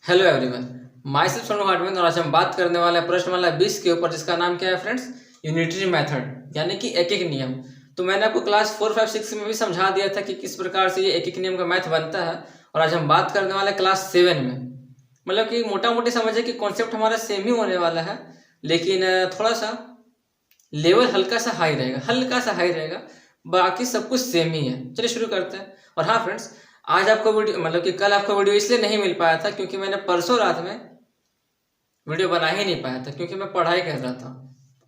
Hello everyone, my self Sonu Hardman और आज हम बात करने वाले हैं प्रश्नमाला 20 के ऊपर, जिसका नाम क्या है फ्रेंड्स? यूनिटरी मेथड, यानी कि एक एक नियम। तो मैंने आपको क्लास 4, 5, 6 में भी समझा दिया था कि किस प्रकार से ये एक एक नियम का मैथ बनता है। और आज हम बात करने वाले हैं क्लास 7 में। मतलब कि मोटा मोटी समझे कि कॉन्सेप्ट हमारा सेम ही होने वाला है, लेकिन थोड़ा सा लेवल हल्का सा हाई रहेगा। बाकी सब कुछ सेम ही है। चलिए शुरू करते हैं। और हाँ फ्रेंड्स, आज आपको वीडियो मतलब कि कल आपको वीडियो इसलिए नहीं मिल पाया था क्योंकि मैंने परसों रात में वीडियो बना ही नहीं पाया था, क्योंकि मैं पढ़ाई कर रहा था।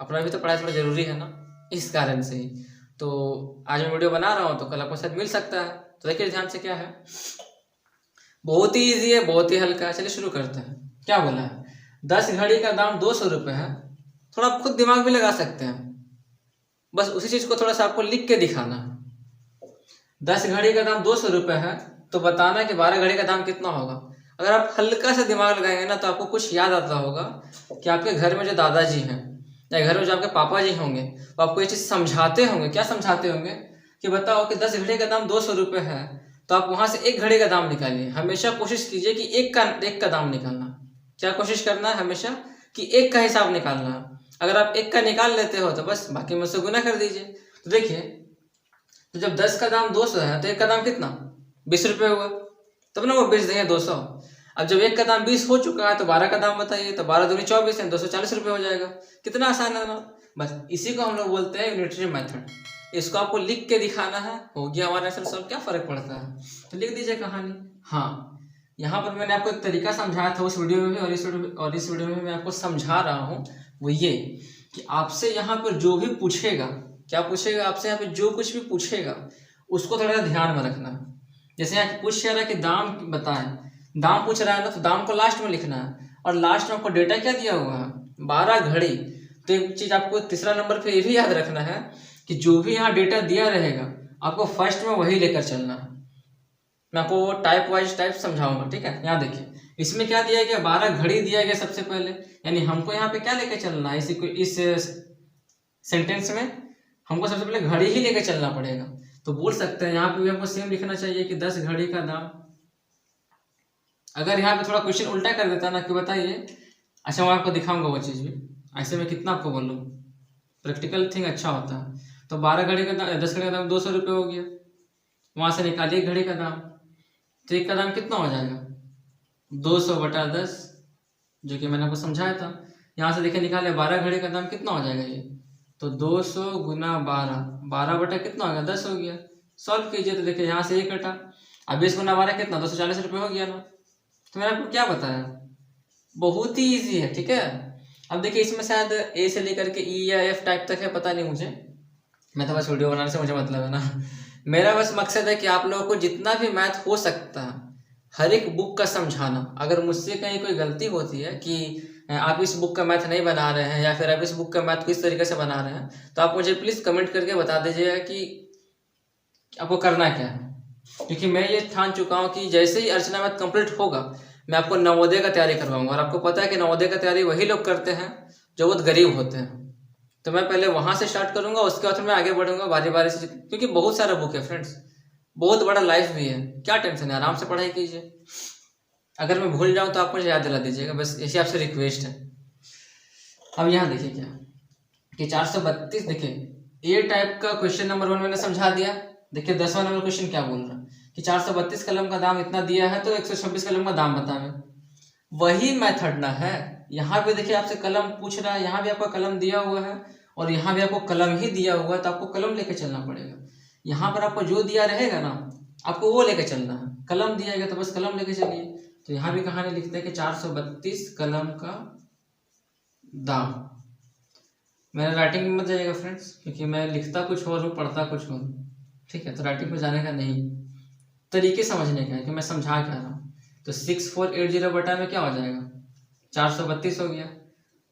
अपना भी तो पढ़ाई थोड़ा ज़रूरी है ना, इस कारण से ही। तो आज मैं वीडियो बना रहा हूँ तो कल आपको शायद मिल सकता है। तो देखिए ध्यान से क्या है, बहुत ही ईजी है, बहुत ही हल्का है। चलिए शुरू करते हैं। क्या बोला है? 10 घड़ी का दाम 200 रुपये है। थोड़ा आप खुद दिमाग भी लगा सकते हैं, बस उसी चीज़ को थोड़ा सा आपको लिख के दिखाना है। 10 घड़ी का दाम 200 रुपये है, तो बताना कि 12 घड़ी का दाम कितना होगा। अगर आप हल्का सा दिमाग लगाएंगे ना, तो आपको कुछ याद आता होगा कि आपके घर में जो दादाजी हैं या घर में जो आपके पापा जी होंगे, वो आपको ये चीज़ समझाते होंगे। क्या समझाते होंगे? कि बताओ कि 10 घड़ी का दाम 200 रुपये है, तो आप वहाँ से एक घड़ी का दाम निकालिए। हमेशा कोशिश कीजिए कि एक का दाम निकालना। क्या कोशिश करना है? हमेशा कि एक का हिसाब निकालना है। अगर आप एक का निकाल लेते हो तो बस बाकी में से गुना कर दीजिए। तो देखिए, तो जब 10 का दाम 200 है तो एक का दाम कितना? 20 रुपये हुआ, तब ना वो बेच देंगे 200। अब जब एक का दाम 20 हो चुका है तो 12 का दाम बताइए। तो 12 दूनी 24 है, 240 रुपये हो जाएगा। कितना आसान है ना। बस इसी को हम लोग बोलते हैं यूनिटरी मेथड। इसको आपको लिख के दिखाना है, हो गया हमारा आंसर सॉल्व। क्या फर्क पड़ता है? तो लिख दीजिए कहानी। हाँ, यहाँ पर मैंने आपको एक तरीका समझाया था उस वीडियो में भी, और इस वीडियो में मैं आपको समझा रहा हूँ। वो ये कि आपसे यहाँ पर जो भी पूछेगा, क्या पूछेगा आपसे, यहाँ पे जो कुछ भी पूछेगा उसको थोड़ा सा ध्यान में रखना है। जैसे यहाँ पूछ रहा है कि दाम बताएं, दाम पूछ रहा है ना, तो दाम को लास्ट में लिखना है। और लास्ट में आपको डेटा क्या दिया हुआ है? 12 घड़ी। तो एक चीज आपको तीसरा नंबर पे ये भी याद रखना है कि जो भी यहाँ डेटा दिया रहेगा, आपको फर्स्ट में वही लेकर चलना है। मैं आपको टाइप वाइज टाइप समझाऊंगा, ठीक है? यहाँ देखिए, इसमें क्या दिया गया? 12 घड़ी दिया गया सबसे पहले। यानी हमको यहाँ पे क्या लेकर चलना है? इस सेंटेंस में हमको सबसे पहले घड़ी ही लेकर चलना पड़ेगा। तो बोल सकते हैं यहाँ पे भी हमको सेम लिखना चाहिए कि 10 घड़ी का दाम। अगर यहाँ पे थोड़ा क्वेश्चन उल्टा कर देता ना कि बताइए, अच्छा मैं आपको दिखाऊंगा वो चीज़ भी। ऐसे में कितना आपको बोलूँ, प्रैक्टिकल थिंग अच्छा होता है। तो 12 घड़ी का दाम, 10 घड़ी का दाम 200 रुपये हो गया। वहाँ से निकालिए घड़ी का दाम, तो एक का दाम कितना हो जाएगा? 200/10, जो कि मैंने आपको समझाया था। यहाँ से देखिए निकाले 12 घड़ी का दाम कितना हो जाएगा ये? तो 200 गुना 12, 12 बटा कितना हो गया? 10 हो गया। सॉल्व कीजिए तो देखिए यहाँ से 1 कटा। अब 20 गुना 12 कितना? 240 रुपये हो गया ना। तो मैंने आपको क्या बताया, बहुत ही ईजी है, ठीक है? अब देखिए इसमें शायद ए से लेकर के ई या एफ टाइप तक है, पता नहीं मुझे। मैं तो बस वीडियो बनाने से मुझे मतलब है ना। मेरा बस मकसद है कि आप लोगों को जितना भी मैथ हो सकता है हर एक बुक का समझाना। अगर मुझसे कहीं कोई गलती होती है कि आप इस बुक का मैथ नहीं बना रहे हैं, या फिर आप इस बुक का मैथ किस तरीके से बना रहे हैं, तो आप मुझे प्लीज़ कमेंट करके बता दीजिएगा कि आपको करना क्या है। क्योंकि मैं ये ठान चुका हूँ कि जैसे ही अर्चना मैथ कंप्लीट होगा, मैं आपको नवोदय का तैयारी करवाऊंगा। और आपको पता है कि नवोदय का तैयारी वही लोग करते हैं जो बहुत गरीब होते हैं। तो मैं पहले वहाँ से स्टार्ट करूँगा, उसके बाद मैं आगे बढ़ूंगा बारी बारी से, क्योंकि बहुत सारा बुक है फ्रेंड्स, बहुत बड़ा लाइफ भी है। क्या टेंशन है, आराम से पढ़ाई कीजिए। अगर मैं भूल जाऊँ तो आप मुझे याद दिला दीजिएगा, बस ऐसी आपसे रिक्वेस्ट है। अब यहाँ देखिए क्या कि 432, देखिए ए टाइप का क्वेश्चन नंबर 1 मैंने समझा दिया। देखिए 10वां नंबर क्वेश्चन क्या बोल रहा है कि 432 कलम का दाम इतना दिया है, तो 126 कलम का दाम बतावे। वही मेथड ना है। यहाँ पे देखिए आपसे कलम पूछ रहा है, यहाँ भी आपका कलम दिया हुआ है और यहाँ भी आपको कलम ही दिया हुआ है, तो आपको कलम लेके चलना पड़ेगा। यहाँ पर आपको जो दिया रहेगा ना, आपको वो लेके चलना है। कलम दिया गया तो बस कलम लेके चलिए। तो यहाँ भी कहानी लिखते हैं कि 432 कलम का दाम। मेरा राइटिंग में मत जाइएगा फ्रेंड्स, क्योंकि मैं लिखता कुछ और हूँ, पढ़ता कुछ और हूँ, ठीक है? तो राइटिंग में जाने का नहीं, तरीके समझने का है कि मैं समझा क्या रहा हूँ। तो 6480 बटा में क्या हो जाएगा? 432 हो गया।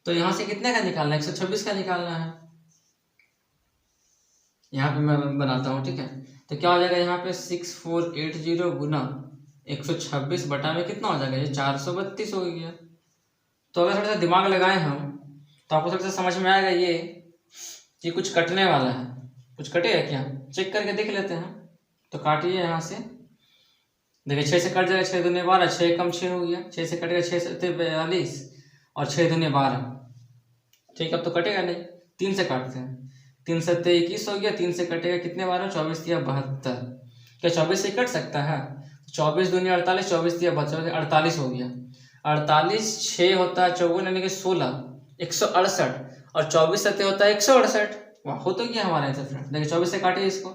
तो यहाँ से कितने का निकालना है? 126 का निकालना है। यहाँ पे मैं बनाता हूँ, ठीक है? तो क्या हो जाएगा यहाँ पे 6480 गुना 126 बटा में कितना हो जाएगा? ये 432 हो गया। तो अगर थोड़ा सा दिमाग लगाए हम तो आपको थोड़ा सा समझ में आएगा ये कि कुछ कटने वाला है। कुछ कटेगा क्या? चेक करके देख लेते हैं। तो काटिए यहाँ से देखिए 6 से कट जाएगा, 6 दूनी 12, 6 कम 6 हो गया, 6 से कटेगा 6 से 42 और 6 दूनी 12। ठीक, अब तो कटेगा नहीं, 3 से काटते हैं, 3 से 21 हो गया, 3 से कटेगा कितने 12, 24 या 72। क्या 24 से कट सकता है? 24 दूनी 48, 24 या 72, 48 हो गया। 48 6 होता है 54 यानी कि 16, 168 और 24 सत्ते होता है 168। वाह, हो तो गया हमारा आंसर फ्रेंड। देखिए 24 से काटिए इसको,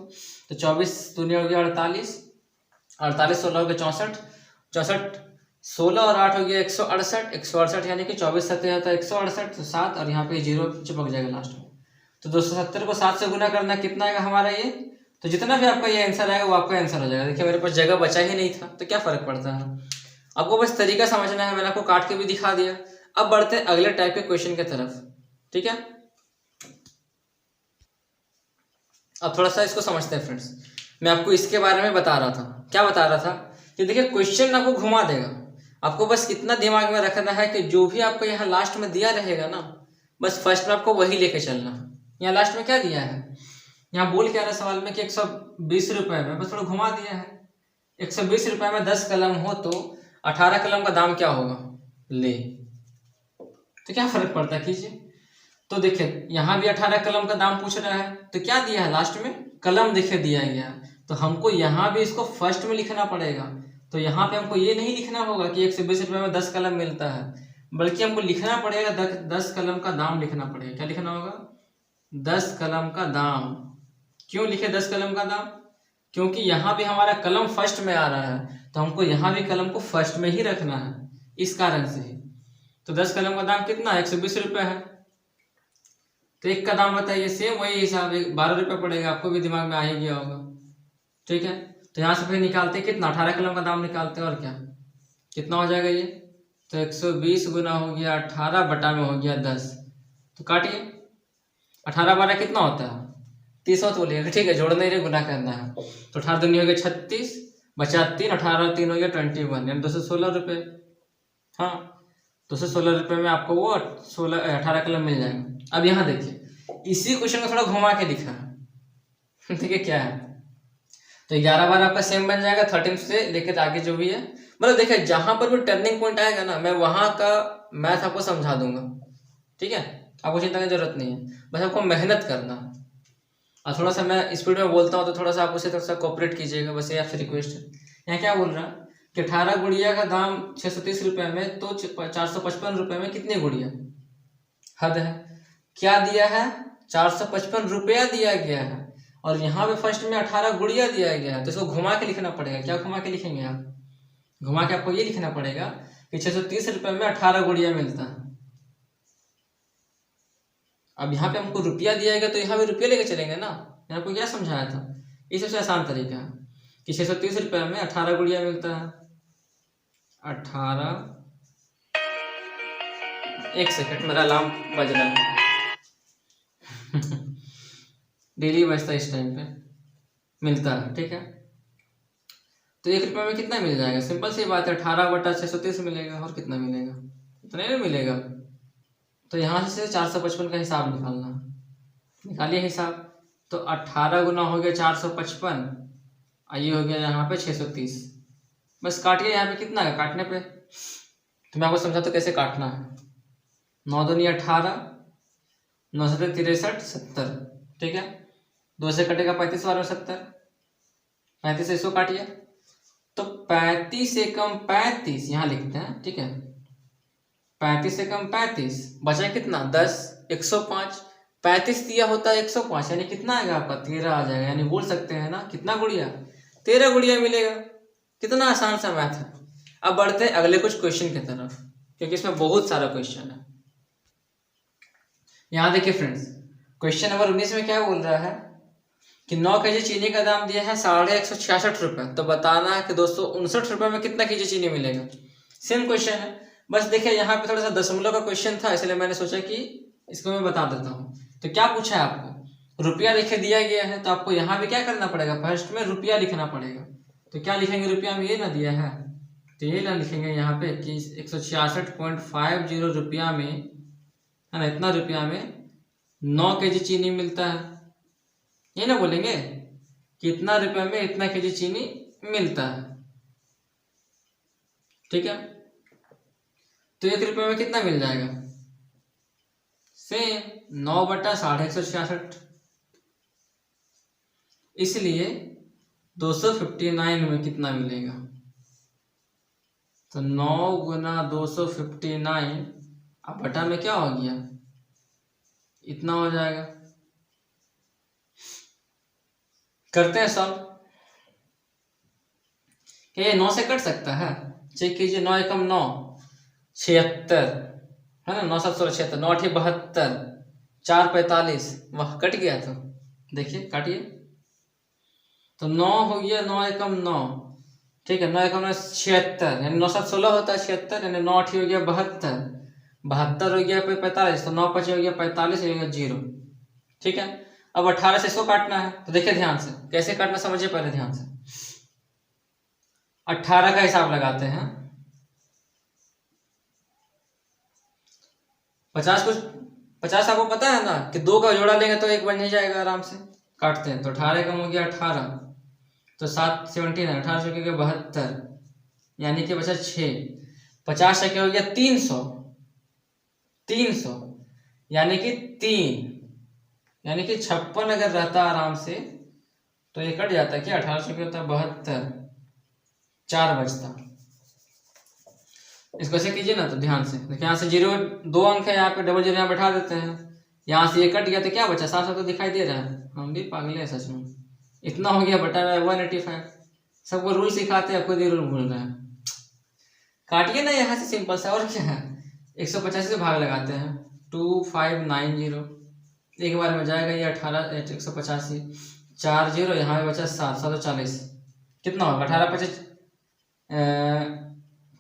तो 24 दूनी हो गया 48, 48 16 हो गया 64, 64 16 और 8 हो गया 168, 168 यानी कि 24 सत्ते होता है 168, तो 7 और यहाँ पे 0 चिपक जाएगा लास्ट में। तो 270 को 7 से गुना करना कितना आएगा हमारा ये, तो जितना भी आपका ये आंसर आएगा वो आपका आंसर हो जाएगा। देखिए मेरे पास जगह बचा ही नहीं था, तो क्या फर्क पड़ता है, आपको बस तरीका समझना है, मैंने आपको काट के भी दिखा दिया। अब बढ़ते हैं अगले टाइप के क्वेश्चन की तरफ, ठीक है। अब थोड़ा सा इसको समझते हैं फ्रेंड्स। मैं आपको इसके बारे में बता रहा था, क्या बता रहा था कि देखिए क्वेश्चन आपको घुमा देगा, आपको बस कितना दिमाग में रखना है कि जो भी आपको यहाँ लास्ट में दिया रहेगा ना, बस फर्स्ट में आपको वही लेके चलना है। यहाँ लास्ट में क्या दिया है, यहाँ बोल क्या रहा है सवाल में कि 120 रुपए में, बस थोड़ा घुमा दिया है। 120 रुपए में 10 कलम हो तो 18 कलम का दाम क्या होगा, ले, तो क्या फर्क पड़ता है, कीजिए। तो देखिए यहाँ भी 18 कलम का दाम पूछ रहा है, तो क्या दिया है लास्ट में, कलम देखिए दिया गया, तो हमको यहाँ भी इसको फर्स्ट में लिखना पड़ेगा। तो यहाँ पे हमको ये नहीं लिखना होगा कि 120 रुपए में 10 कलम मिलता है, बल्कि हमको लिखना पड़ेगा 10 कलम का दाम लिखना पड़ेगा। क्या लिखना होगा, 10 कलम का दाम। क्यों लिखे 10 कलम का दाम, क्योंकि यहाँ भी हमारा कलम फर्स्ट में आ रहा है, तो हमको यहाँ भी कलम को फर्स्ट में ही रखना है, इस कारण से ही। तो 10 कलम का दाम कितना, 120 रुपए है, तो एक का दाम बताइए, सेम वही हिसाब 12 रुपये पड़ेगा, आपको भी दिमाग में आ ही गया होगा, ठीक है। तो यहाँ से फिर निकालते कितना, 18 कलम का दाम निकालते हैं, और क्या कितना हो जाएगा ये, तो 120 गुना हो गया 18 बटा में हो गया 10, तो काटिए, 18 12 कितना होता है, 30 होता बोलिएगा, ठीक है, जोड़ना ही गुना करना है। तो 18 दूनी हो गया 36, बचा 3, 18 3 हो गया 21 यानी 216 रुपये। हाँ, 216 रुपये में आपको वो 18 कलम मिल जाएगा। अब यहाँ देखिए इसी क्वेश्चन को थोड़ा घुमा के लिखा है ठीक है क्या है, तो 11 बार आपका सेम बन जाएगा, 13 से लेकर आगे जो भी है, मतलब देखिए जहां पर भी टर्निंग पॉइंट आएगा ना, मैं वहां का मैथ आपको समझा दूंगा, ठीक है, आपको चिंता की जरूरत नहीं है, बस आपको मेहनत करना है। और थोड़ा सा मैं स्पीड में बोलता हूँ तो थोड़ा सा आप उसे थोड़ा सा कोऑपरेट कीजिएगा, बस ये आपसे रिक्वेस्ट है। यहाँ क्या बोल रहा है कि 18 गुड़िया का दाम 630 रुपये में, तो 455 रुपये में कितनी गुड़िया, हद है, क्या दिया है, 455 रुपया दिया गया है, और यहाँ पे फर्स्ट में 18 गुड़िया दिया गया है, तो इसको घुमा के लिखना पड़ेगा। क्या घुमा के लिखेंगे आप, घुमा के आपको ये लिखना पड़ेगा कि 630 रुपये में 18 गुड़िया मिलता है। अब यहाँ पे हमको रुपया दिया गया, तो यहाँ पे रुपया लेके चलेंगे ना, यहाँ आपको क्या समझाया था, ये सबसे आसान तरीका है कि 630 रुपये में 18 गुड़िया मिलता है। 18, एक सेकंड मेरा अलार्म बज रहा है डेली बजता है इस टाइम पे, मिलता है, ठीक है। तो 1 रुपये में कितना मिल जाएगा, सिंपल सी बात है, 18 बटा 630 मिलेगा, और कितना मिलेगा, इतना नहीं मिलेगा। तो यहाँ से 455 का हिसाब निकालना, निकालिए हिसाब, तो 18 गुना हो गया 455, ये हो गया यहाँ पे 630, बस काटिए, यहाँ पे कितना है काटने पे, तो मैं आपको समझा तो कैसे काटना है। 9 दूनी 18, 9 7 63 70, ठीक है, 2 से कटेगा 35 बार में 70, 35 से इसको काटिए, तो 35 से कम 35 यहाँ लिखते हैं, ठीक है, 35 से कम 35, बचा कितना 10, 105, 35 दिया होता है 105, यानी कितना आएगा आपका 13 आ जाएगा, यानी बोल सकते हैं ना कितना गुड़िया, 13 गुड़िया मिलेगा। कितना आसान सा मैथ है। अब बढ़ते हैं अगले कुछ क्वेश्चन की तरफ, क्योंकि इसमें बहुत सारा क्वेश्चन है। यहाँ देखिए फ्रेंड्स, क्वेश्चन नंबर 19 में क्या बोल रहा है कि 9 kg चीनी का दाम दिया है 166 रुपये, तो बताना है कि 259 रुपये में कितना kg चीनी मिलेगा। सेम क्वेश्चन है, बस देखिए यहाँ पे थोड़ा सा दशमलव का क्वेश्चन था, इसलिए मैंने सोचा कि इसको मैं बता देता हूँ। तो क्या पूछा है आपको, रुपया लिखे दिया गया है, तो आपको यहाँ भी क्या करना पड़ेगा, फर्स्ट में रुपया लिखना पड़ेगा। तो क्या लिखेंगे, रुपया में ये ना दिया है, तो ये ना लिखेंगे यहाँ पे कि 166.50 रुपया में, है ना, इतना रुपया में 9 kg चीनी मिलता है, ये ना बोलेंगे कि इतना रुपये में इतना kg चीनी मिलता है। ठीक है, तो 1 रुपये में कितना मिल जाएगा? सेम 9/166। इसलिए 259 में कितना मिलेगा? तो 9 गुना 259 अब बटा में क्या हो गया? इतना हो जाएगा। करते हैं सॉल्व। क्या ये 9 से कट सकता है? चेक कीजिए। 9 एकम 9, 76 है ना। 9 7 16 76, 9 8 72, 4 45। वह कट गया। तो देखिए काटिए। तो 9 हो गया 9 एकम 9, ठीक है। 9 एकम 9 76, यानी 9 7 16 होता है 76, यानी 9 8 हो गया 72, 72 हो गया 45, तो 9 5 हो गया 45, हो गया 0। ठीक है, अब 18 से इसको काटना है। तो देखिए ध्यान से कैसे काटना समझिए पहले ध्यान से। 18 का हिसाब लगाते हैं। 50 आपको पता है ना कि 2 का जोड़ा लेंगे तो 1 बन ही जाएगा आराम से। काटते हैं। तो 18 कम हो गया 18, तो 7 17 है, 18 से क्या 72, यानी कि बचा 6। 50 से क्या हो गया 300, 300 यानी कि 3, यानी कि 56 अगर रहता आराम से तो ये कट जाता है क्या? 18 से क्या होता है 72, 4 बचता। इसको ऐसे कीजिए ना तो ध्यान से देखिए। यहाँ से 0 2 अंक है, यहाँ पे डबल 0 यहाँ बैठा देते हैं। यहाँ से ये कट गया तो क्या बचा? 7 7 तो दिखाई दे रहा है। हम भी पागल है सच में। इतना हो गया बटा 185। सबको रूल सिखाते हैं, खुद ही रूल भूल रहे हैं। काटिए ना यहाँ से सिंपल सा, और क्या है। 185 से भाग लगाते हैं। 2590 एक बार में जाएगा ये 18 185, 4 0 यहाँ पे बचा 7 740। कितना होगा? 18 25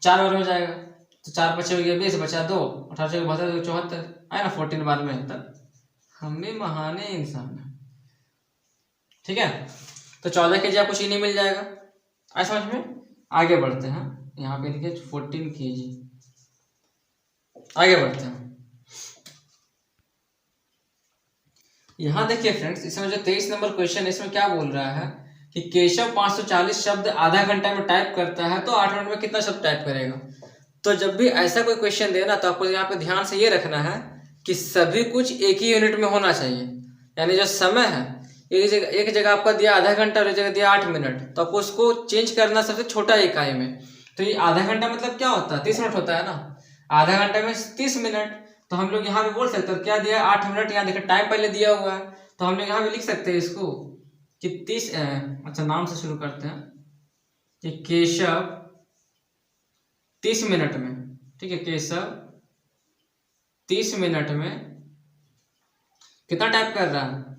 4 बार में जाएगा तो 4 5 हो गया 20, बचा 2, 18 से 72 74 आया ना 14 बार में। तब हम भी महाने इंसान है। ठीक है, तो 14 के जी आपको चीनी मिल जाएगा। आए समझ में? आगे बढ़ते हैं। यहाँ पे लिखिए 14 kg। आगे बढ़ते हैं। यहाँ देखिए फ्रेंड्स, इसमें जो 23 नंबर क्वेश्चन है इसमें क्या बोल रहा है कि केशव 540 शब्द आधा घंटा में टाइप करता है, तो 8 मिनट में कितना शब्द टाइप करेगा? तो जब भी ऐसा कोई क्वेश्चन देना तो आपको यहाँ पे ध्यान से ये रखना है कि सभी कुछ एक ही यूनिट में होना चाहिए। यानी जो समय है एक जगह आपका दिया आधा घंटा और एक जगह दिया 8 मिनट, तो आपको उसको चेंज करना सबसे छोटा इकाई में। तो ये आधा घंटा मतलब क्या होता है? 30 मिनट होता है ना। आधा घंटा में 30 मिनट, तो हम लोग यहाँ पे बोल सकते हैं क्या दिया? 8 मिनट। यहाँ देखिए टाइम पहले दिया हुआ है, तो हम लोग यहाँ पे लिख सकते हैं इसको कि 30। अच्छा, नाम से शुरू करते हैं कि केशव 30 मिनट में। ठीक है, केशव 30 मिनट में कितना टाइप कर रहा है?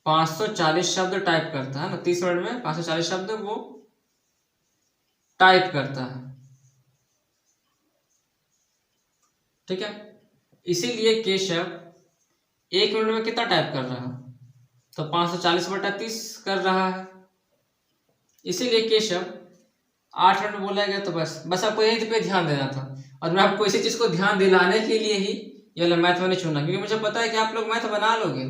540 शब्द टाइप करता है ना। 30 मिनट में 540 शब्द वो टाइप करता है। ठीक है, इसीलिए केशव 1 मिनट में कितना टाइप कर रहा है? तो 540/30 कर रहा है। इसीलिए केशव 8 मिनट बोला गया। तो बस आपको यही पे ध्यान देना था। और मैं आपको इसी चीज को ध्यान दिलाने के लिए ही ये मैथ मैंने चुना, क्योंकि मुझे पता है कि आप लोग मैथ बना लोगे,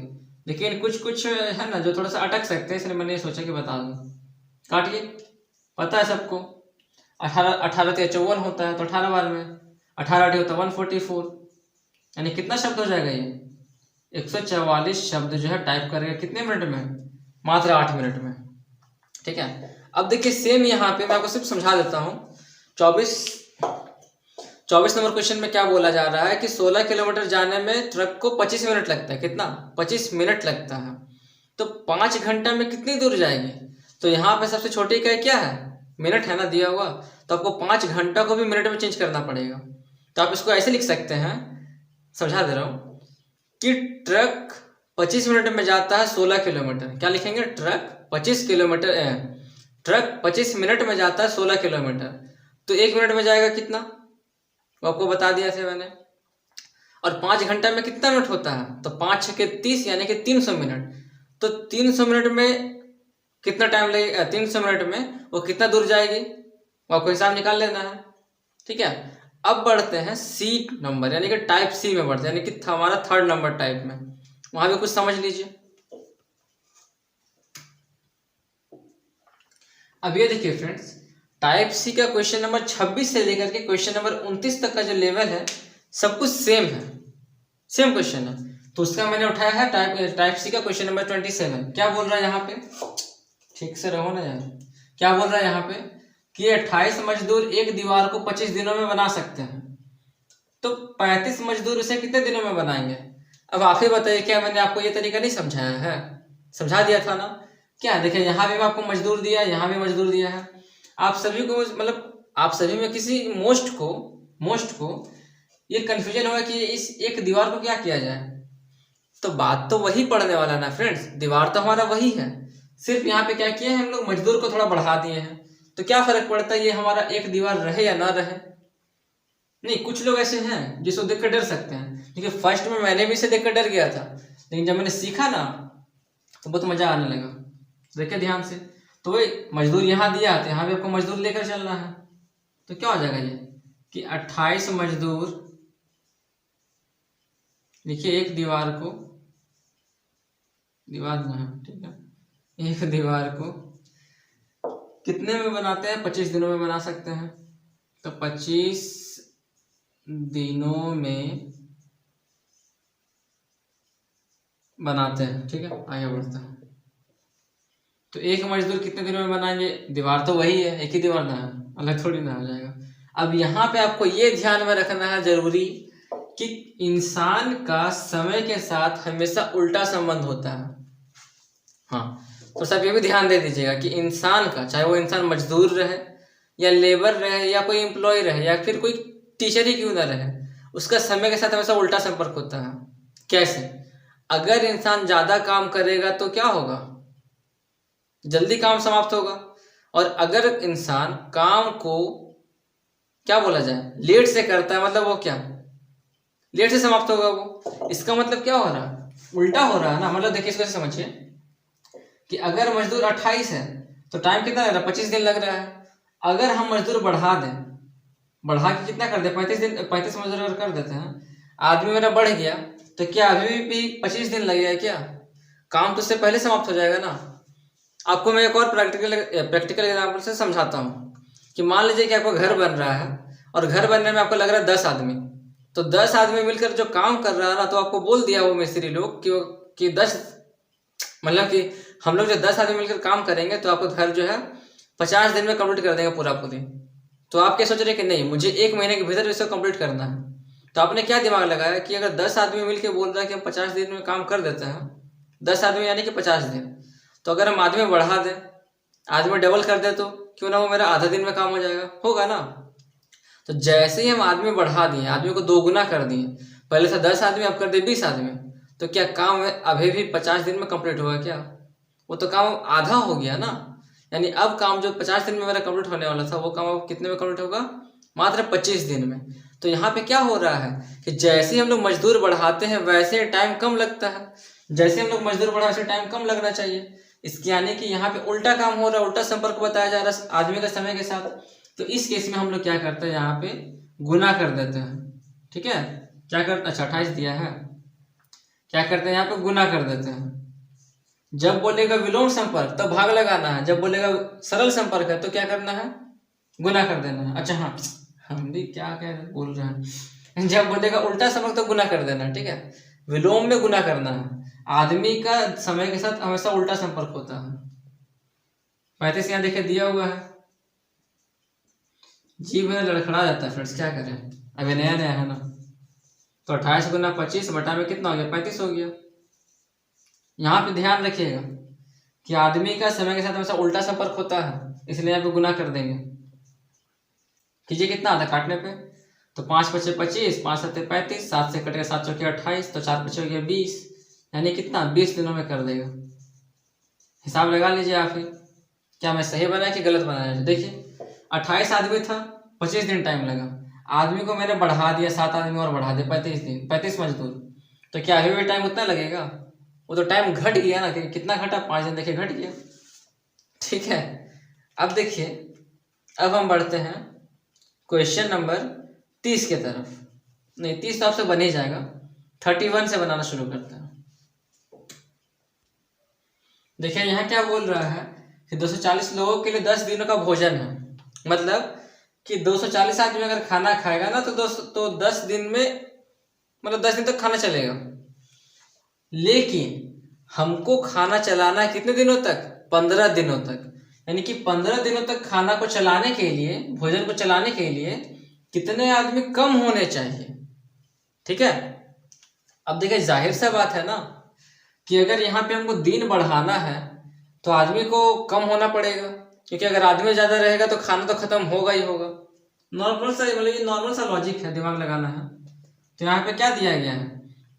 लेकिन कुछ है ना जो थोड़ा सा अटक सकते हैं, इसलिए मैंने सोचा कि बता दूं। काटिए। पता है सबको 18 3 54 होता है, तो 18 बार में 18 8 होता है 144, यानी कितना शब्द हो जाएगा? ये 144 शब्द जो है टाइप करेगा कितने मिनट में? मात्र 8 मिनट में। ठीक है, अब देखिए सेम यहाँ पे मैं आपको सिर्फ समझा देता हूँ। 24 नंबर क्वेश्चन में क्या बोला जा रहा है कि 16 किलोमीटर जाने में ट्रक को 25 मिनट लगता है। कितना? 25 मिनट लगता है। तो 5 घंटा में कितनी दूर जाएगी? तो यहाँ पे सबसे छोटी इकाई क्या है? मिनट है ना दिया हुआ। तो आपको 5 घंटा को भी मिनट में चेंज करना पड़ेगा। तो आप इसको ऐसे लिख सकते हैं, समझा दे रहा हूँ कि ट्रक 25 मिनट में जाता है 16 किलोमीटर। क्या लिखेंगे? ट्रक 25 मिनट में जाता है 16 किलोमीटर। तो 1 मिनट में जाएगा कितना? वो आपको बता दिया था मैंने। और 5 घंटा में कितना मिनट होता है? तो 5 6 के 30, यानी कि 300 मिनट। तो 300 मिनट में कितना टाइम लगेगा? 300 मिनट में वो कितना दूर जाएगी, वो आपको हिसाब निकाल लेना है। ठीक है, अब बढ़ते हैं सी नंबर, यानी कि टाइप सी में बढ़ते हैं, यानी कि हमारा 3rd नंबर टाइप में। वहां भी कुछ समझ लीजिए। अब ये देखिए फ्रेंड्स, टाइप सी का क्वेश्चन नंबर 26 से लेकर के क्वेश्चन नंबर 29 तक का जो लेवल है सब कुछ सेम है, सेम क्वेश्चन है। तो उसका मैंने उठाया है टाइप सी का क्वेश्चन नंबर 27। क्या बोल रहा है यहाँ पे, ठीक से रहो ना यार। क्या बोल रहा है यहाँ पे कि 28 मजदूर एक दीवार को 25 दिनों में बना सकते हैं, तो 35 मजदूर उसे कितने दिनों में बनाएंगे। अब आप ही बताइए, क्या मैंने आपको ये तरीका नहीं समझाया है, समझा दिया था ना। क्या देखिए, यहाँ भी मैं आपको मजदूर दिया, यहाँ भी मजदूर दिया है। आप सभी को मतलब आप सभी में किसी मोस्ट को ये कंफ्यूजन हुआ कि इस एक दीवार को क्या किया जाए। तो बात तो वही पढ़ने वाला ना फ्रेंड्स, दीवार तो हमारा वही है, सिर्फ यहाँ पे क्या किया है हम लोग, मजदूर को थोड़ा बढ़ा दिए हैं। तो क्या फर्क पड़ता है ये हमारा एक दीवार रहे या ना रहे। नहीं, कुछ लोग ऐसे हैं जिसको देख कर डर सकते हैं, क्योंकि फर्स्ट में मैंने भी इसे देख कर डर गया था, लेकिन जब मैंने सीखा ना तो बहुत मजा आने लगा। देखिए ध्यान से, तो वही मजदूर यहाँ दिया था, यहाँ भी आपको मजदूर लेकर चलना है। तो क्या हो जाएगा ये कि 28 मजदूर, देखिए एक दीवार को, दीवार ना है ठीक है, एक दीवार को कितने में बनाते हैं, 25 दिनों में बना सकते हैं। तो 25 दिनों में बनाते हैं, ठीक है। आगे बढ़ते हैं। तो एक मजदूर कितने दिनों में बनाएंगे, दीवार तो वही है, एक ही दीवार ना है, अलग थोड़ी ना हो जाएगा। अब यहाँ पे आपको ये ध्यान में रखना है जरूरी कि इंसान का समय के साथ हमेशा उल्टा संबंध होता है। हाँ, तो सब ये भी ध्यान दे दीजिएगा कि इंसान का, चाहे वो इंसान मजदूर रहे या लेबर रहे या कोई एम्प्लॉय रहे या फिर कोई टीचर ही क्यों ना रहे, उसका समय के साथ हमेशा उल्टा संपर्क होता है। कैसे, अगर इंसान ज्यादा काम करेगा तो क्या होगा, जल्दी काम समाप्त होगा। और अगर इंसान काम को क्या बोला जाए, लेट से करता है, मतलब वो क्या लेट से समाप्त होगा वो। इसका मतलब क्या हो रहा है, उल्टा हो रहा है ना। मतलब देखिए, इसको समझिए कि अगर मजदूर 28 है तो टाइम कितना लग रहा है, 25 दिन लग रहा है। अगर हम मजदूर बढ़ा दें, बढ़ा के कितना कर दे, 35 दिन, 35 मजदूर अगर कर देते हैं, आदमी मेरा बढ़ गया, तो क्या अभी भी 25 दिन लगेगा क्या, काम तो उससे पहले समाप्त हो जाएगा ना। आपको मैं एक और प्रैक्टिकल एग्जाम्पल से समझाता हूँ कि मान लीजिए कि आपका घर बन रहा है और घर बनने में आपको लग रहा है 10 आदमी, तो 10 आदमी मिलकर जो काम कर रहा है ना, तो आपको बोल दिया वो मिस्त्री लोग कि 10, मतलब कि हम लोग जो 10 आदमी मिलकर काम करेंगे तो आपका घर जो है 50 दिन में कंप्लीट कर देंगे पूरा पूरी। तो आप क्या सोच रहे हैं कि नहीं, मुझे 1 महीने के भीतर इसको कंप्लीट करना है। तो आपने क्या दिमाग लगाया कि अगर 10 आदमी मिलकर बोल रहा है कि हम 50 दिन में काम कर देते हैं, 10 आदमी यानी कि 50 दिन, तो अगर हम आदमी बढ़ा दें, आदमी डबल कर दे, तो क्यों ना वो मेरा आधा दिन में काम हो जाएगा, होगा ना। तो जैसे ही हम आदमी बढ़ा दिए, आदमी को 2 गुना कर दिए, पहले था 10 आदमी, अब कर दिए 20 आदमी, तो क्या काम अभी भी 50 दिन में कंप्लीट होगा क्या, वो तो काम आधा हो गया ना। यानी अब काम जो 50 दिन में मेरा कंप्लीट होने वाला था, वो काम अब कितने में कंप्लीट होगा, मात्र 25 दिन में। तो यहाँ पे क्या हो रहा है कि जैसे ही हम लोग मजदूर बढ़ाते हैं वैसे टाइम कम लगता है, जैसे हम लोग मजदूर बढ़ा वैसे टाइम कम लगना चाहिए। इसके यानी कि यहाँ पे उल्टा काम हो रहा है, उल्टा संपर्क बताया जा रहा है आदमी का समय के साथ। तो इस केस में हम लोग क्या करते हैं, यहाँ पे गुना कर देते हैं, ठीक है। क्या करते, अच्छा 28 दिया है, क्या करते हैं यहाँ पे गुना कर देते हैं। जब बोलेगा विलोम संपर्क तो भाग लगाना है, जब बोलेगा सरल संपर्क है तो क्या करना है, गुना कर देना है। अच्छा हाँ, हम भी क्या कह बोल रहे हैं, जब बोलेगा उल्टा संपर्क तो गुना कर देना, ठीक है। विलोम में गुना करना है, आदमी का समय के साथ हमेशा उल्टा संपर्क होता है। 35 यहाँ देखिए दिया हुआ है, जीव में लड़खड़ा जाता है फ्रेंड्स, क्या करें, अभी नया नया है ना। तो 28 गुना 25 बटा में कितना हो गया, 35 हो गया। यहाँ पे ध्यान रखिएगा कि आदमी का समय के साथ हमेशा उल्टा संपर्क होता है, इसलिए यहाँ पे गुना कर देंगे। कीजिए कितना आता है काटने पे, तो 5 पचे 25, 5 सत्ते 35, 7 से कटेगा 7 चौके 28, तो 4 पचे हो गया 20, यानी कितना 20 दिनों में कर देगा। हिसाब लगा लीजिए आप ही, क्या मैं सही बनाया कि गलत बनाया। देखिए 28 आदमी था, 25 दिन टाइम लगा, आदमी को मैंने बढ़ा दिया, 7 आदमी और बढ़ा दिया, 35 दिन, 35 मजदूर, तो क्या अभी भी टाइम उतना लगेगा, वो तो टाइम घट गया ना, कितना घटा, 5 दिन देखिए घट गया, ठीक है। अब देखिए, अब हम बढ़ते हैं क्वेश्चन नंबर 30 के तरफ। नहीं 30 तो आपसे बन ही जाएगा, 31 से बनाना शुरू करते हैं। देखिए यहाँ क्या बोल रहा है कि 240 लोगों के लिए 10 दिनों का भोजन है, मतलब कि 240 आदमी अगर खाना खाएगा ना तो 10 दिन में, मतलब 10 दिन तक खाना चलेगा। लेकिन हमको खाना चलाना है कितने दिनों तक? 15 दिनों तक। यानी कि 15 दिनों तक खाना को चलाने के लिए, भोजन को चलाने के लिए कितने आदमी कम होने चाहिए? ठीक है। अब देखिए जाहिर सा बात है ना कि अगर यहाँ पे हमको दिन बढ़ाना है तो आदमी को कम होना पड़ेगा, क्योंकि अगर आदमी ज्यादा रहेगा तो खाना तो खत्म होगा ही होगा। नॉर्मल सा, मतलब ये नॉर्मल सा लॉजिक है, दिमाग लगाना है। तो यहाँ पे क्या दिया गया है?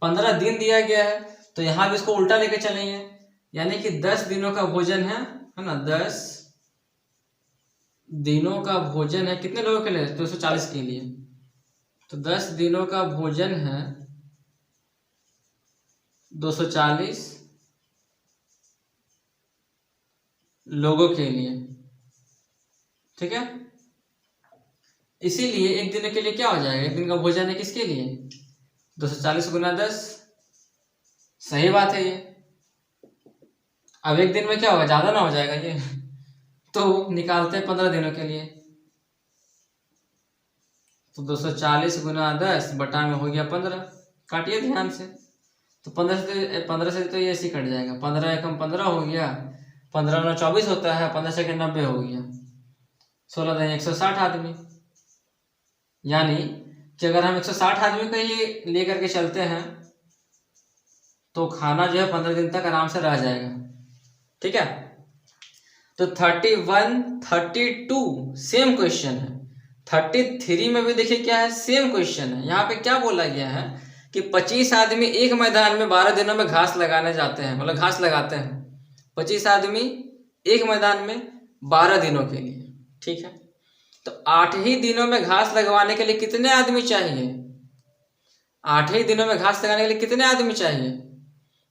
15 दिन दिया गया है, तो यहाँ भी इसको उल्टा लेके चलेंगे। यानी कि 10 दिनों का भोजन है ना, 10 दिनों का भोजन है कितने लोगों के लिए? 240 के लिए। तो 10 दिनों का भोजन है 240 लोगों के लिए। ठीक है। इसीलिए एक दिन के लिए क्या हो जाएगा? एक दिन का भोजन है किसके लिए? 240 गुना 10। सही बात है ये। अब एक दिन में क्या होगा? ज्यादा ना हो जाएगा ये? तो निकालते हैं 15 दिनों के लिए। तो 240 गुना 10 बटा में हो गया 15। काटिए ध्यान से। तो 15 से तो ये ऐसे कट जाएगा। 15 एकम 15 हो गया, 15 गुना 24 होता है, 15 से 90 हो गया, 16 दिन 160 आदमी। यानी कि अगर हम 160 आदमी को ही लेकर के चलते हैं तो खाना जो है 15 दिन तक आराम से रह जाएगा। ठीक है। तो 31, 32 सेम क्वेश्चन है। 33 में भी देखिए क्या है, सेम क्वेश्चन है। यहाँ पे क्या बोला गया है कि 25 आदमी एक मैदान में 12 दिनों में घास लगाने जाते हैं, मतलब घास लगाते हैं। 25 आदमी एक मैदान में 12 दिनों के लिए। ठीक है। तो 8 ही दिनों में घास लगवाने के लिए कितने आदमी चाहिए? 8 ही दिनों में घास लगाने के लिए कितने आदमी चाहिए?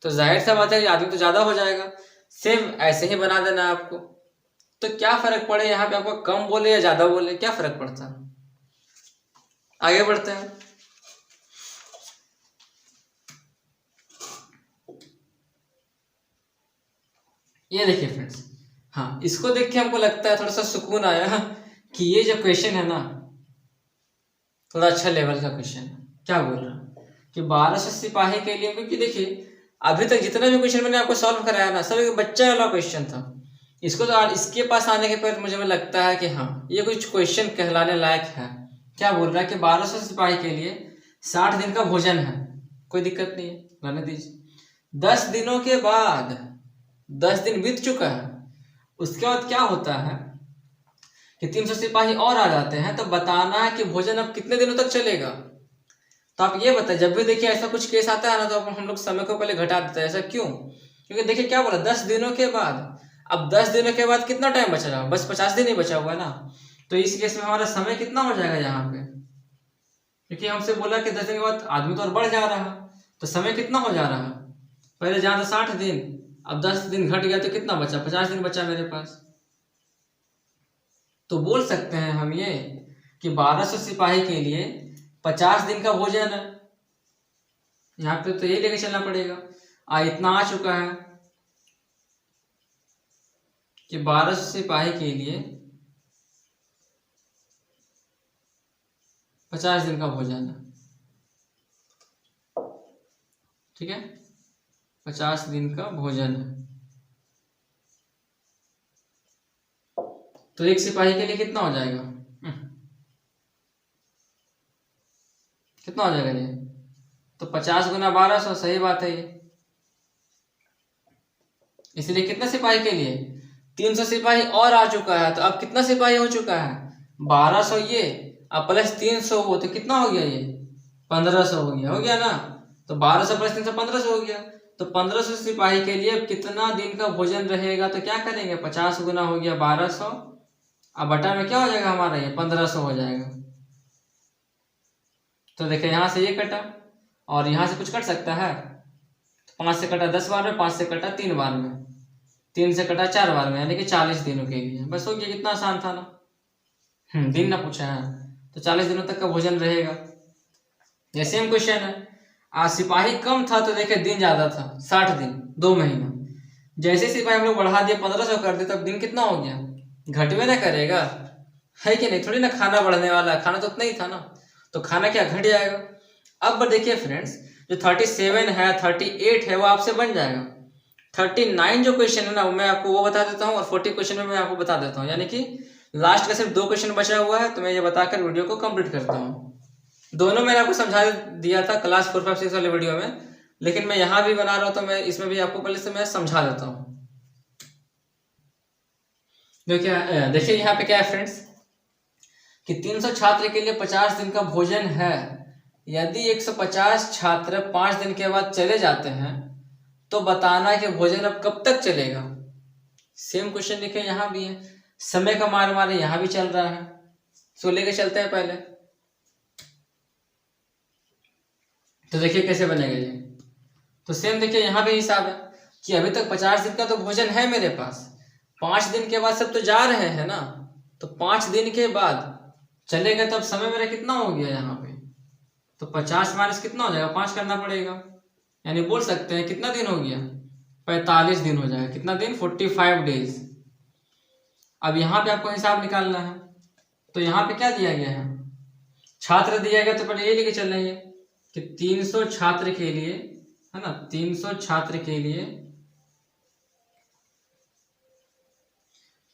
तो जाहिर सा बात है आदमी तो ज्यादा हो जाएगा। सेम ऐसे ही बना देना आपको। तो क्या फर्क पड़े यहाँ पे, आपको कम बोले या ज्यादा बोले, क्या फर्क पड़ता है? आगे बढ़ते हैं। ये देखिए फ्रेंड्स, हाँ इसको देख के हमको लगता है थोड़ा सा सुकून आया कि ये जो क्वेश्चन है ना थोड़ा अच्छा लेवल का क्वेश्चन है। क्या बोल रहा है कि 1200 सिपाही के लिए, क्योंकि देखिए अभी तक जितना भी क्वेश्चन मैंने आपको सॉल्व कराया ना सब एक बच्चा वाला क्वेश्चन था। इसको तो इसके पास आने के बाद मुझे लगता है कि हाँ ये कुछ क्वेश्चन कहलाने लायक है। क्या बोल रहा है कि 1200 सिपाही के लिए 60 दिन का भोजन है, कोई दिक्कत नहीं है, रहने दीजिए। 10 दिनों के बाद, 10 दिन बीत चुका है, उसके बाद क्या होता है कि 300 सिपाही और आ जाते हैं, तो बताना है कि भोजन अब कितने दिनों तक चलेगा। तो आप ये बताएं, जब भी देखिए ऐसा कुछ केस आता है ना तो हम लोग समय को पहले घटा देते हैं। ऐसा क्यों? क्योंकि देखिए क्या बोला, 10 दिनों के बाद। अब 10 दिनों के बाद कितना टाइम बचा रहा, बस 50 दिन ही बचा हुआ है ना। तो इस केस में हमारा समय कितना हो जाएगा यहाँ पे, क्योंकि हमसे बोला कि 10 दिन के बाद आदमी तो और बढ़ जा रहा है, तो समय कितना हो जा रहा है? पहले जहाँ था 60 दिन, अब 10 दिन घट गया तो कितना बचा? 50 दिन बचा मेरे पास। तो बोल सकते हैं हम ये कि 1200 सिपाही के लिए 50 दिन का भोजन है। यहाँ पे तो यही लेके चलना पड़ेगा। इतना आ चुका है कि 1200 सिपाही के लिए 50 दिन का भोजन है। ठीक है, 50 दिन का भोजन है। तो एक सिपाही के लिए कितना हो जाएगा? कितना हो जाएगा ये? तो 50 गुना 1200, सही बात है ये। इसलिए कितना सिपाही के लिए? 300 सिपाही और आ चुका है। तो अब कितना सिपाही हो चुका है? 1200 ये, अब प्लस 300 हो तो कितना हो गया ये? 1500 हो गया। हो गया ना? तो 1200 प्लस 300 1500 हो गया। तो 1500 सिपाही के लिए अब कितना दिन का भोजन रहेगा? तो क्या करेंगे, 50 गुना हो गया 1200, अब बटा में क्या हो जाएगा हमारा, ये 1500 हो जाएगा। तो देखिए यहाँ से ये कटा और यहाँ से कुछ कट सकता है। 5 से कटा 10 बार में, 5 से कटा 3 बार में, 3 से कटा 4 बार में, यानी कि 40 दिनों के लिए। बस हो गया, कितना आसान था ना। दिन ना पूछा है तो 40 दिनों तक का भोजन रहेगा। ये सेम क्वेश्चन है। आज सिपाही कम था तो देखिए दिन ज्यादा था, 60 दिन, 2 महीना। जैसे सिपाही हम लोग बढ़ा दिया 1500 कर दिया, तब दिन कितना हो गया? घटवे ना करेगा। है कि नहीं? थोड़ी ना खाना बढ़ने वाला है, खाना तो उतना ही था ना, तो खाना क्या घट जाएगा। अब देखिए फ्रेंड्स, जो 37 है 38 है वो आपसे बन जाएगा। 39 जो क्वेश्चन है ना वो मैं आपको वो बता देता हूँ, और 40 क्वेश्चन में मैं आपको बता देता हूँ, यानी कि लास्ट का सिर्फ 2 क्वेश्चन बचा हुआ है, तो मैं ये बताकर वीडियो को कंप्लीट करता हूँ। दोनों मैंने आपको समझा दिया था क्लास 4, 5, 6 वाले वीडियो में, लेकिन मैं यहाँ भी बना रहा हूँ तो मैं इसमें भी आपको पहले से मैं समझा देता हूँ। देखिए यहाँ पे क्या है फ्रेंड्स, कि 300 छात्र के लिए 50 दिन का भोजन है। यदि 150 छात्र 5 दिन के बाद चले जाते हैं तो बताना कि भोजन अब कब तक चलेगा। सेम क्वेश्चन लिखे यहाँ भी है, समय का मार मारे यहाँ भी चल रहा है, सो लेके चलते हैं पहले। तो देखिए कैसे बनेगा ये, तो सेम देखिए यहाँ भी हिसाब है कि अभी तक 50 दिन का तो भोजन है मेरे पास, 5 दिन के बाद सब तो जा रहे हैं ना, तो 5 दिन के बाद चलेगा, तब समय मेरा कितना हो गया यहाँ पे, तो 50 माइनस कितना हो जाएगा, 5 करना पड़ेगा, यानी बोल सकते हैं कितना दिन हो गया, 45 दिन हो जाएगा। कितना दिन, 45 डेज। अब यहाँ पे आपको हिसाब निकालना है, तो यहाँ पे क्या दिया गया है, छात्र दिया गया, तो पहले ये लेके चल रहे हैं कि 300 छात्र के लिए, है ना, 300 छात्र के लिए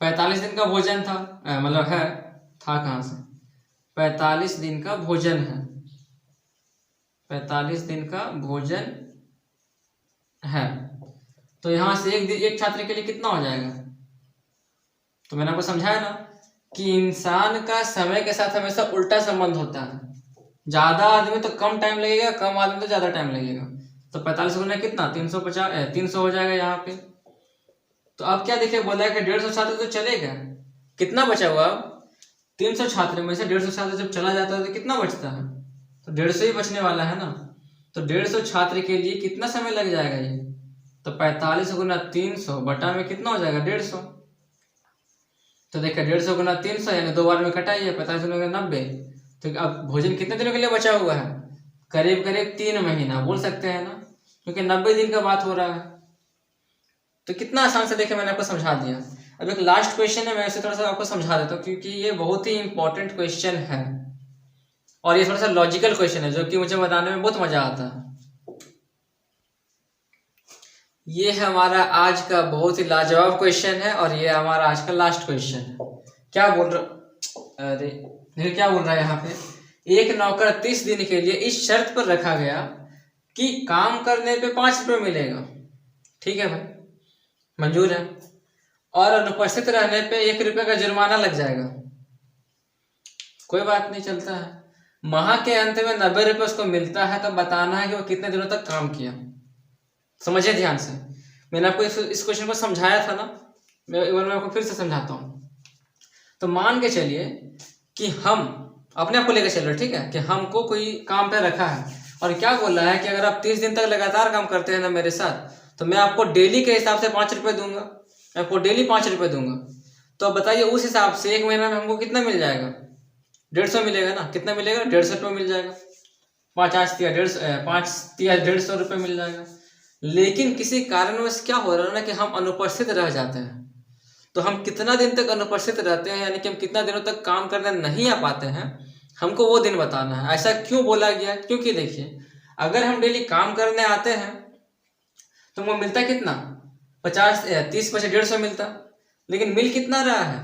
45 दिन का भोजन था, मतलब है, था कहाँ से, 45 दिन का भोजन है, 45 दिन का भोजन है, तो यहां से एक छात्र के लिए कितना हो जाएगा, तो मैंने आपको समझाया ना कि इंसान का समय के साथ हमेशा उल्टा संबंध होता है, ज्यादा आदमी तो कम टाइम लगेगा, कम आदमी तो ज्यादा टाइम लगेगा, तो 45 गुना कितना, 350, 300 हो जाएगा यहाँ पे। तो अब क्या देखिए बोला है कि 150 छात्र तो चलेगा, कितना बचा हुआ अब, 300 छात्र में से 150 छात्र जब चला जाता है तो कितना बचता है, तो 150 ही बचने वाला है ना, तो 150 छात्र के लिए कितना समय लग जाएगा ये, तो 45 गुना 300 बटा में कितना हो जाएगा, 150। तो देखिए 150 गुना 300 यानी 2 बार में कटाइए, 45 गुना 90, तो अब भोजन कितने दिनों के लिए बचा हुआ है, करीब करीब 3 महीना बोल सकते हैं ना, क्योंकि 90 दिन का बात हो रहा है। तो कितना आसान से देखिए मैंने आपको समझा दिया। अब एक लास्ट क्वेश्चन है, मैं इसे थोड़ा सा आपको समझा देता हूँ, क्योंकि ये बहुत ही इंपॉर्टेंट क्वेश्चन है और ये थोड़ा सा लॉजिकल क्वेश्चन है, जो कि मुझे बताने में बहुत मजा आता है। ये है हमारा आज का बहुत ही लाजवाब क्वेश्चन है, और ये हमारा आज का लास्ट क्वेश्चन है। क्या बोल रहा, अरे देखिए क्या बोल रहा है यहाँ पे, एक नौकर 30 दिन के लिए इस शर्त पर रखा गया कि काम करने पे 5 रुपये मिलेगा, ठीक है भाई, मंजूर है, और अनुपस्थित रहने पे 1 रुपये का जुर्माना लग जाएगा, कोई बात नहीं, चलता है। माह के अंत में 90 रुपये उसको मिलता है, तो बताना है कि वो कितने दिनों तक काम किया। समझिए ध्यान से, मैंने आपको इस क्वेश्चन को समझाया था ना, मैं एक बार मैं आपको फिर से समझाता हूँ। तो मान के चलिए कि हम अपने आप को लेकर चल रहे, ठीक है, कि हमको कोई काम पे रखा है, और क्या बोल रहा है कि अगर आप 30 दिन तक लगातार काम करते हैं ना मेरे साथ, तो मैं आपको डेली के हिसाब से 5 रुपये दूंगा, मैं आपको डेली 5 रुपये दूंगा। तो अब बताइए उस हिसाब से 1 महीना में हमको कितना मिल जाएगा, 150 मिलेगा ना, कितना मिलेगा, 150 रुपये मिल जाएगा, 5 आज दिया 150, 5 दिया 150 रुपये मिल जाएगा। लेकिन किसी कारणवश क्या हो रहा है ना कि हम अनुपस्थित रह जाते हैं, तो हम कितना दिन तक अनुपस्थित रहते हैं, यानी कि हम कितना दिनों तक काम करने नहीं आ पाते हैं, हमको वो दिन बताना है। ऐसा क्यों बोला गया, क्योंकि देखिए अगर हम डेली काम करने आते हैं तो हमको मिलता कितना, 50, 30 × 150 मिलता, लेकिन मिल कितना रहा है,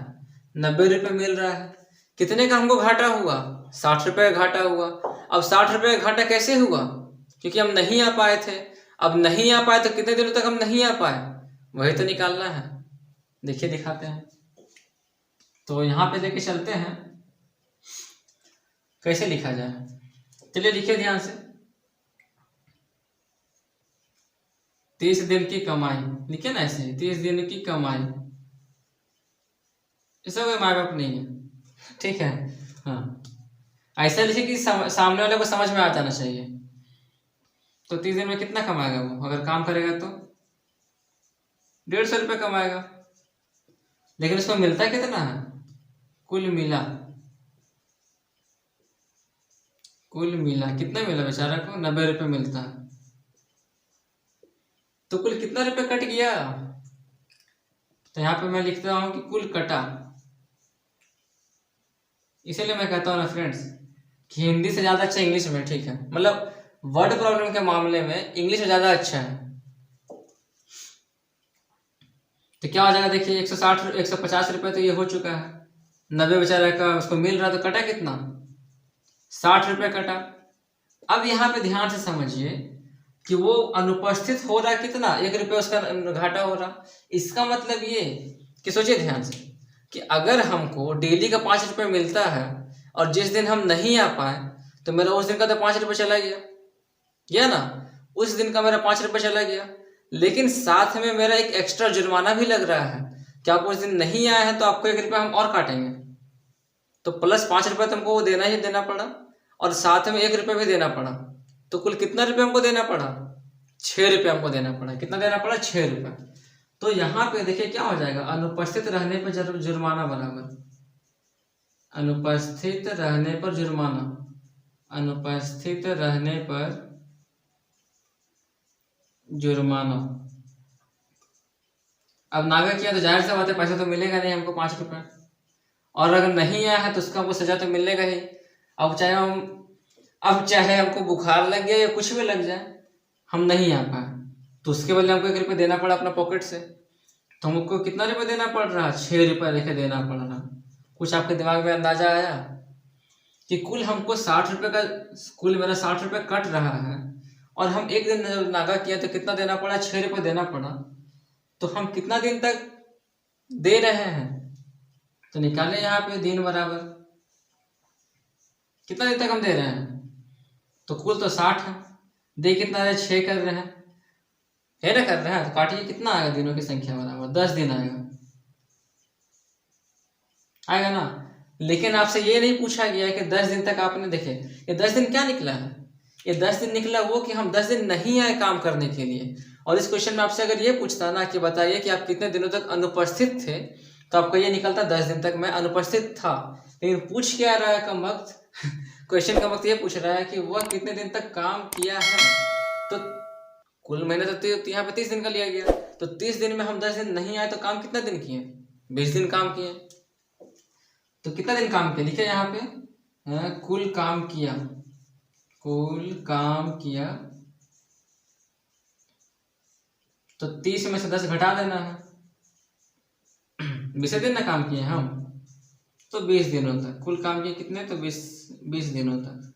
90 रुपये मिल रहा है। कितने का हमको घाटा हुआ, 60 रुपये का घाटा हुआ। अब 60 रुपये का घाटा कैसे हुआ, क्योंकि हम नहीं आ पाए थे। अब नहीं आ पाए तो कितने दिनों तक हम नहीं आ पाए, वही तो निकालना है। देखिए दिखाते हैं, तो यहाँ पे लेके चलते हैं, कैसे लिखा जाए, चलिए लिखिए ध्यान से। 30 दिन की कमाई लिखे ना, ऐसे 30 दिन की कमाई, इसका कोई माँ बाप नहीं है, ठीक है, हाँ, ऐसा लिखिए कि सामने वाले को समझ में आ जाना चाहिए। तो 30 दिन में कितना कमाएगा वो, अगर काम करेगा तो 150 रुपये कमाएगा, लेकिन उसको मिलता कितना है, कुल मिला कितना मिला बेचारा को, 90 रुपये मिलता है, तो कुल कितना रुपये कट गया, तो यहाँ पे मैं लिखता हूँ कि कुल कटा इसीलिए मैं कहता हूँ ना फ्रेंड्स कि हिंदी से ज़्यादा अच्छा इंग्लिश में, ठीक है, मतलब वर्ड प्रॉब्लम के मामले में इंग्लिश ज़्यादा अच्छा है। तो क्या हो जाएगा देखिए, 160 150 रुपये तो ये हो चुका है, 90 बेचारा का उसको मिल रहा, तो कटा कितना, 60 रुपये कटा। अब यहाँ पे ध्यान से समझिए कि वो अनुपस्थित हो रहा कितना, 1 रुपये उसका घाटा हो रहा। इसका मतलब ये कि सोचिए ध्यान से कि अगर हमको डेली का 5 रुपये मिलता है और जिस दिन हम नहीं आ पाए तो मेरा उस दिन का तो 5 रुपये चला गया ना, उस दिन का मेरा 5 रुपये चला गया। लेकिन साथ में मेरा एक एक्स्ट्रा जुर्माना भी लग रहा है कि आप उस दिन नहीं आए हैं तो आपको 1 रुपया हम और काटेंगे, तो प्लस 5 रुपये तो हमको वो देना ही देना पड़ा और साथ में 1 रुपये भी देना पड़ा। तो कुल कितना रुपये हमको देना पड़ा, 6 रुपये हमको देना पड़ा। कितना देना पड़ा, 6 रुपये। तो यहाँ पे देखिए क्या हो जाएगा, अनुपस्थित रहने पर जुर्माना बराबर, अनुपस्थित रहने पर जुर्माना, अनुपस्थित रहने पर जुर्माना। अब नागा किया तो जाहिर सा बात है पैसा तो मिलेगा नहीं हमको 5 रुपये, और अगर नहीं आया है तो उसका वो सजा तो मिलेगा ही। अब चाहे हमको बुखार लग गया या कुछ भी लग जाए, हम नहीं आ पाए तो उसके बदले हमको 1 रुपये देना पड़ा अपना पॉकेट से। तो हमको कितना रुपये देना पड़ रहा, 6 रुपये लेके देना पड़ रहा। कुछ आपके दिमाग में अंदाजा आया कि कुल हमको 60 रुपये का, कुल मेरा 60 रुपये कट रहा है और हम एक दिन नागा किया तो कितना देना पड़ा, 6 रुपये देना पड़ा। तो हम कितना दिन तक दे रहे हैं, तो निकाले यहाँ पे दिन बराबर कितना दिन तक हम दे रहे हैं, तो कुल तो 60 है, दे कितना है, 6 कर रहे हैं, है ना, कर रहे हैं। तो काटिए कितना आएगा, दिनों की संख्या बराबर 10 दिन आएगा ना। लेकिन आपसे ये नहीं पूछा गया कि 10 दिन तक आपने देखे, ये 10 दिन क्या निकला है, ये 10 दिन निकला वो कि हम 10 दिन नहीं आए काम करने के लिए। और इस क्वेश्चन में आपसे अगर ये पूछता ना कि बताइए कि आप कितने दिनों तक अनुपस्थित थे, तो आपका ये निकलता 10 दिन तक मैं अनुपस्थित था। लेकिन पूछ क्या रहा है कम वक्त क्वेश्चन का वक्त ये पूछ रहा है कि वह कितने दिन तक काम किया है। तो कुल महीने तो यहाँ पे 30 दिन का लिया गया, तो 30 दिन में हम 10 दिन नहीं आए तो काम कितना दिन किए, 20 दिन काम किए। तो कितना दिन काम किया लिखे यहाँ पे, कुल काम किया, कुल काम किया, तो 30 में से 10 घटा देना है, 20 दिन ना काम किए हम, तो 20 दिनों तक कुल काम किए कितने, तो 20 दिनों तक।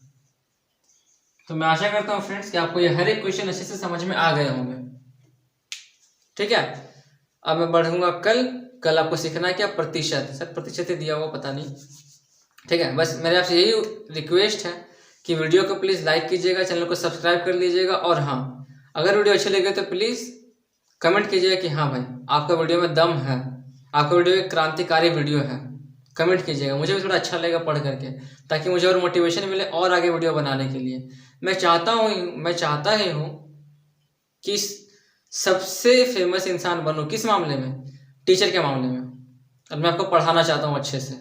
तो मैं आशा करता हूँ फ्रेंड्स कि आपको ये हर एक क्वेश्चन अच्छे से समझ में आ गए होंगे। ठीक है, अब मैं बढ़ूंगा कल आपको सीखना है क्या, प्रतिशत। सर प्रतिशत ही दिया हुआ पता नहीं, ठीक है। बस मेरे आपसे यही रिक्वेस्ट है कि वीडियो को प्लीज़ लाइक कीजिएगा, चैनल को सब्सक्राइब कर लीजिएगा, और हाँ, अगर वीडियो अच्छी लगे तो प्लीज़ कमेंट कीजिएगा कि हाँ भाई आपका वीडियो में दम है, आपका वीडियो एक क्रांतिकारी वीडियो है। कमेंट कीजिएगा, मुझे भी थोड़ा अच्छा लगेगा पढ़ करके, ताकि मुझे और मोटिवेशन मिले और आगे वीडियो बनाने के लिए। मैं चाहता ही हूँ कि सबसे फेमस इंसान बनूँ। किस मामले में, टीचर के मामले में, और मैं आपको पढ़ाना चाहता हूँ अच्छे से।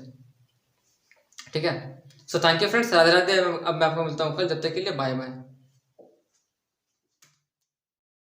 ठीक है, so thank you friends, Radhe Radhe. अब मैं आपको मिलता हूँ कल, जब तक के लिए बाय बाय।